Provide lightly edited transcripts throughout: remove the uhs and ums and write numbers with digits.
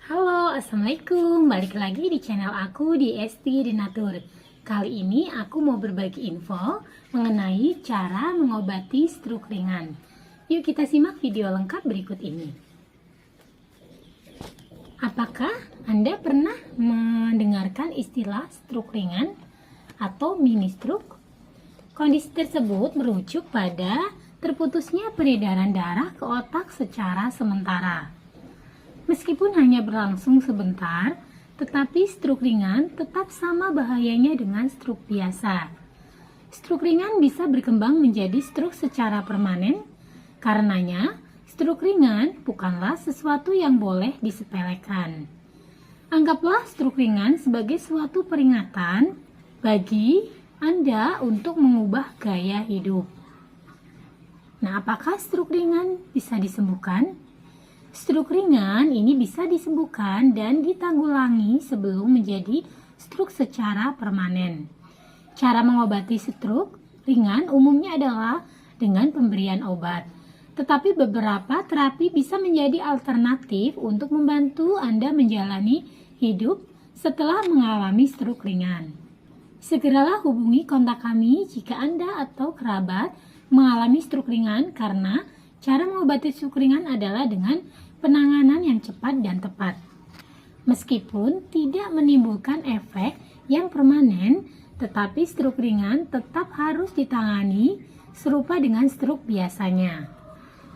Halo, Assalamualaikum. Balik lagi di channel aku di Esti Denatur. Kali ini aku mau berbagi info mengenai cara mengobati stroke ringan. Yuk kita simak video lengkap berikut ini. Apakah Anda pernah mendengarkan istilah stroke ringan atau mini stroke? Kondisi tersebut merujuk pada terputusnya peredaran darah ke otak secara sementara. Meskipun hanya berlangsung sebentar, tetapi stroke ringan tetap sama bahayanya dengan stroke biasa. Stroke ringan bisa berkembang menjadi stroke secara permanen. Karenanya, stroke ringan bukanlah sesuatu yang boleh disepelekan. Anggaplah stroke ringan sebagai suatu peringatan bagi Anda untuk mengubah gaya hidup. Nah, apakah stroke ringan bisa disembuhkan? Stroke ringan ini bisa disembuhkan dan ditanggulangi sebelum menjadi stroke secara permanen. Cara mengobati stroke ringan umumnya adalah dengan pemberian obat. Tetapi beberapa terapi bisa menjadi alternatif untuk membantu Anda menjalani hidup setelah mengalami stroke ringan. Segeralah hubungi kontak kami jika Anda atau kerabat mengalami stroke ringan karena cara mengobati stroke ringan adalah dengan penanganan yang cepat dan tepat. Meskipun tidak menimbulkan efek yang permanen, tetapi stroke ringan tetap harus ditangani serupa dengan stroke biasanya.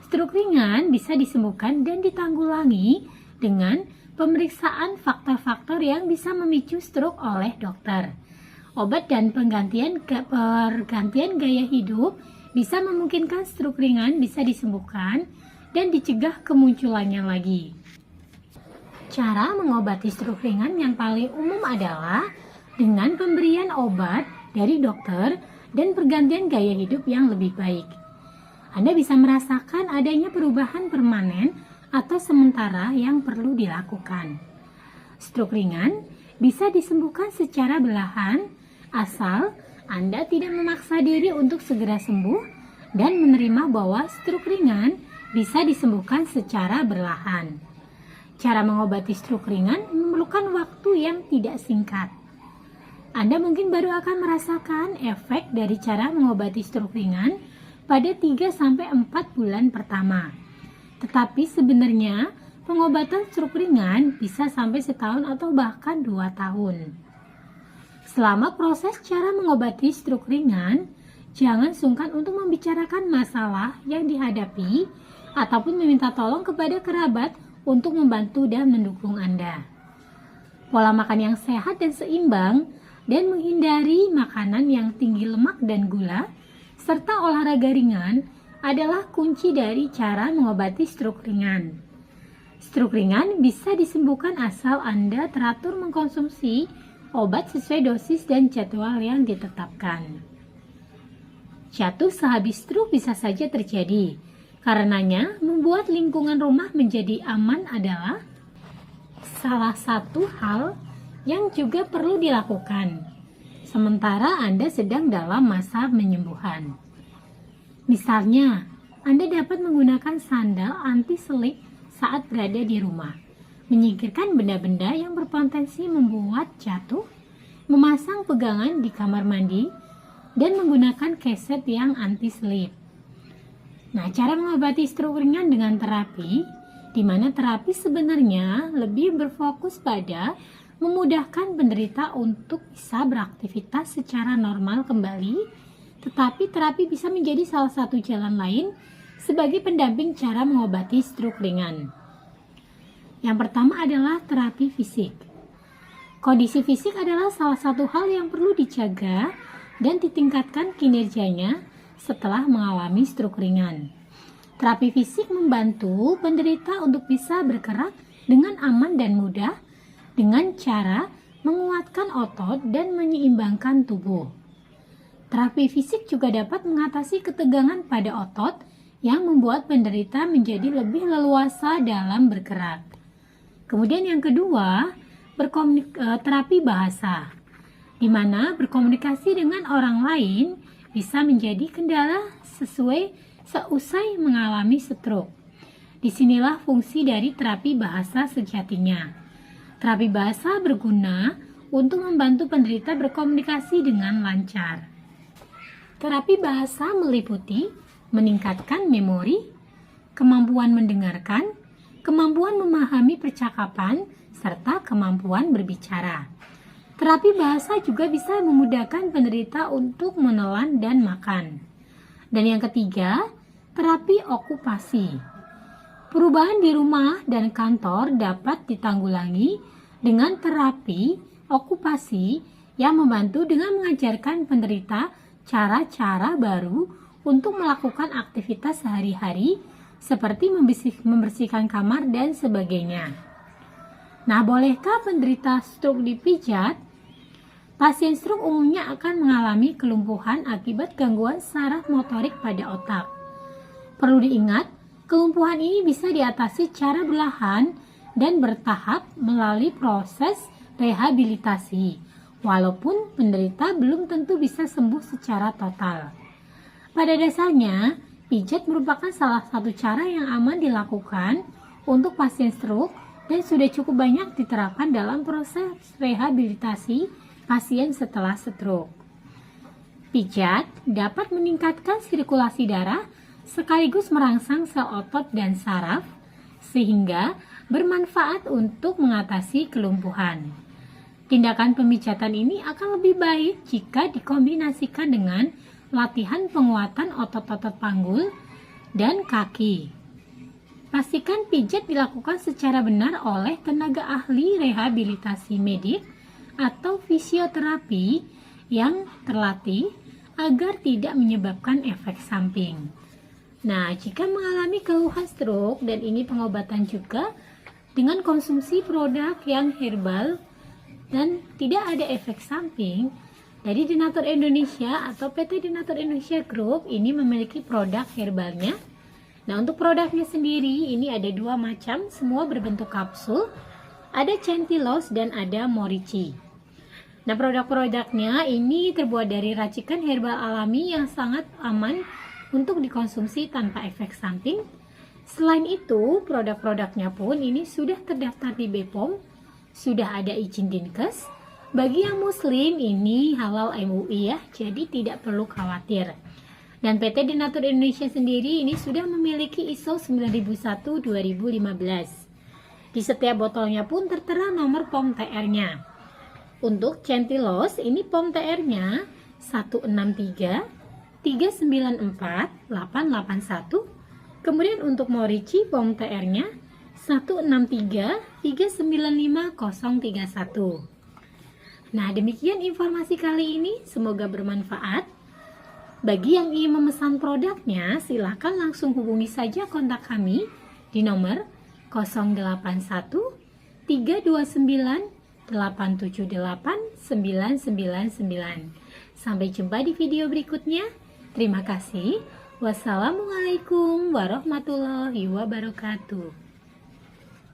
Stroke ringan bisa disembuhkan dan ditanggulangi dengan pemeriksaan faktor-faktor yang bisa memicu stroke oleh dokter. Obat dan pergantian gaya hidup bisa memungkinkan stroke ringan bisa disembuhkan dan dicegah kemunculannya lagi. Cara mengobati stroke ringan yang paling umum adalah dengan pemberian obat dari dokter dan pergantian gaya hidup yang lebih baik. Anda bisa merasakan adanya perubahan permanen atau sementara yang perlu dilakukan. Stroke ringan bisa disembuhkan secara belahan asal Anda tidak memaksa diri untuk segera sembuh dan menerima bahwa stroke ringan bisa disembuhkan secara berlahan. Cara mengobati stroke ringan memerlukan waktu yang tidak singkat. Anda mungkin baru akan merasakan efek dari cara mengobati stroke ringan pada 3-4 bulan pertama. Tetapi sebenarnya pengobatan stroke ringan bisa sampai setahun atau bahkan 2 tahun. Selama proses cara mengobati stroke ringan, jangan sungkan untuk membicarakan masalah yang dihadapi ataupun meminta tolong kepada kerabat untuk membantu dan mendukung Anda. Pola makan yang sehat dan seimbang dan menghindari makanan yang tinggi lemak dan gula serta olahraga ringan adalah kunci dari cara mengobati stroke ringan. Stroke ringan bisa disembuhkan asal Anda teratur mengkonsumsi obat sesuai dosis dan jadwal yang ditetapkan. Jatuh sehabis stroke bisa saja terjadi. Karenanya, membuat lingkungan rumah menjadi aman adalah salah satu hal yang juga perlu dilakukan. Sementara Anda sedang dalam masa penyembuhan. Misalnya, Anda dapat menggunakan sandal anti-slip saat berada di rumah, menyingkirkan benda-benda yang berpotensi membuat jatuh, memasang pegangan di kamar mandi, dan menggunakan keset yang anti-slip. Nah, cara mengobati stroke ringan dengan terapi, di mana terapi sebenarnya lebih berfokus pada memudahkan penderita untuk bisa beraktivitas secara normal kembali, tetapi terapi bisa menjadi salah satu jalan lain sebagai pendamping cara mengobati stroke ringan. Yang pertama adalah terapi fisik. Kondisi fisik adalah salah satu hal yang perlu dijaga dan ditingkatkan kinerjanya setelah mengalami stroke ringan. Terapi fisik membantu penderita untuk bisa bergerak dengan aman dan mudah dengan cara menguatkan otot dan menyeimbangkan tubuh. Terapi fisik juga dapat mengatasi ketegangan pada otot yang membuat penderita menjadi lebih leluasa dalam bergerak. Kemudian yang kedua, terapi bahasa, di mana berkomunikasi dengan orang lain bisa menjadi kendala seusai mengalami stroke. Disinilah fungsi dari terapi bahasa sejatinya. Terapi bahasa berguna untuk membantu penderita berkomunikasi dengan lancar. Terapi bahasa meliputi meningkatkan memori, kemampuan mendengarkan, kemampuan memahami percakapan, serta kemampuan berbicara. Terapi bahasa juga bisa memudahkan penderita untuk menelan dan makan. Dan yang ketiga, terapi okupasi. Perubahan di rumah dan kantor dapat ditanggulangi dengan terapi okupasi yang membantu dengan mengajarkan penderita cara-cara baru untuk melakukan aktivitas sehari-hari seperti membersihkan kamar dan sebagainya. Nah, bolehkah penderita stroke dipijat? Pasien stroke umumnya akan mengalami kelumpuhan akibat gangguan saraf motorik pada otak. Perlu diingat, kelumpuhan ini bisa diatasi secara perlahan dan bertahap melalui proses rehabilitasi, walaupun penderita belum tentu bisa sembuh secara total. Pada dasarnya, pijat merupakan salah satu cara yang aman dilakukan untuk pasien stroke dan sudah cukup banyak diterapkan dalam proses rehabilitasi pasien setelah stroke. Pijat dapat meningkatkan sirkulasi darah sekaligus merangsang sel otot dan saraf sehingga bermanfaat untuk mengatasi kelumpuhan. Tindakan pemijatan ini akan lebih baik jika dikombinasikan dengan latihan penguatan otot-otot panggul dan kaki. Pastikan pijat dilakukan secara benar oleh tenaga ahli rehabilitasi medik atau fisioterapi yang terlatih agar tidak menyebabkan efek samping. Nah, jika mengalami keluhan stroke dan ini pengobatan juga dengan konsumsi produk yang herbal dan tidak ada efek samping, dari Denatur Indonesia atau PT Denatur Indonesia Group ini memiliki produk herbalnya. Nah, untuk produknya sendiri ini ada dua macam, semua berbentuk kapsul. Ada Centilos dan ada Morici. Nah, produk-produknya ini terbuat dari racikan herbal alami yang sangat aman untuk dikonsumsi tanpa efek samping. Selain itu, produk-produknya pun ini sudah terdaftar di BPOM, sudah ada izin Dinkes. Bagi yang muslim ini halal MUI ya, jadi tidak perlu khawatir. Dan PT Denatur Indonesia sendiri ini sudah memiliki ISO 9001-2015. Di setiap botolnya pun tertera nomor POM TR-nya. Untuk Centilos ini POM TR-nya 163-394-881. Kemudian untuk Morici POM TR-nya 163-395-031. Nah, demikian informasi kali ini, semoga bermanfaat. Bagi yang ingin memesan produknya, silakan langsung hubungi saja kontak kami di nomor 081 329 878 999. Sampai jumpa di video berikutnya. Terima kasih. Wassalamualaikum warahmatullahi wabarakatuh.